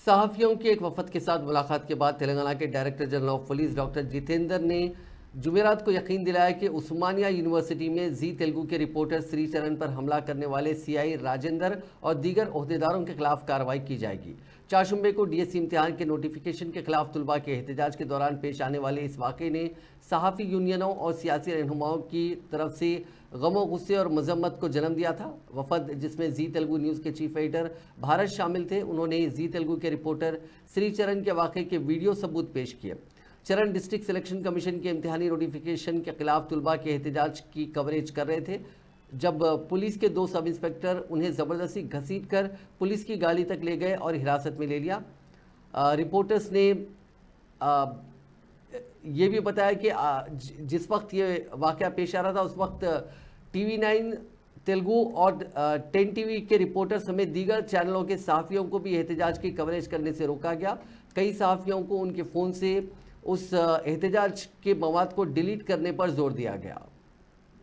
सहाफ़ियों के एक वफद के साथ मुलाकात के बाद तेलंगाना के director general of police doctor Jitendra ने जुमेरात को यकीन दिलाया कि उस्मानिया यूनिवर्सिटी में जी तेलुगु के रिपोर्टर श्रीचरण पर हमला करने वाले सीआई राजेंद्र और दीगर ओहदेदारों के खिलाफ कार्रवाई की जाएगी। 4 शुम्बे को डीएससी इम्तिहान के नोटिफिकेशन के खिलाफ तुलबा के एहतजाज के दौरान पेश आने वाले इस वाक़े ने सहाफ़ी यूनियनों और सियासी रहनुमाओं की तरफ से गमो गुस्से और मजम्मत को जन्म दिया था। वफद जिसमें जी तेलुगु न्यूज़ के चीफ एडिटर भारत शामिल थे, उन्होंने जी तेलुगु के रिपोर्टर श्रीचरण के वाक़े के वीडियो सबूत पेश किए। चरण डिस्ट्रिक्ट सिलेक्शन कमीशन के इम्तिहानी नोटिफिकेशन के खिलाफ तुलबा के एहतजाज की कवरेज कर रहे थे, जब पुलिस के 2 सब इंस्पेक्टर उन्हें ज़बरदस्ती घसीट कर पुलिस की गाड़ी तक ले गए और हिरासत में ले लिया। रिपोर्टर्स ने ये भी बताया कि जिस वक्त ये वाक़या पेश आ रहा था उस वक्त TV9 तेलुगु और 10 TV के रिपोर्टर समेत दीगर चैनलों के सहाफ़ियों को भी एहतजाज की कवरेज करने से रोका गया। कई सहाफ़ियों को उनके फ़ोन से उस एहतजाज के मवाद को डिलीट करने पर जोर दिया गया।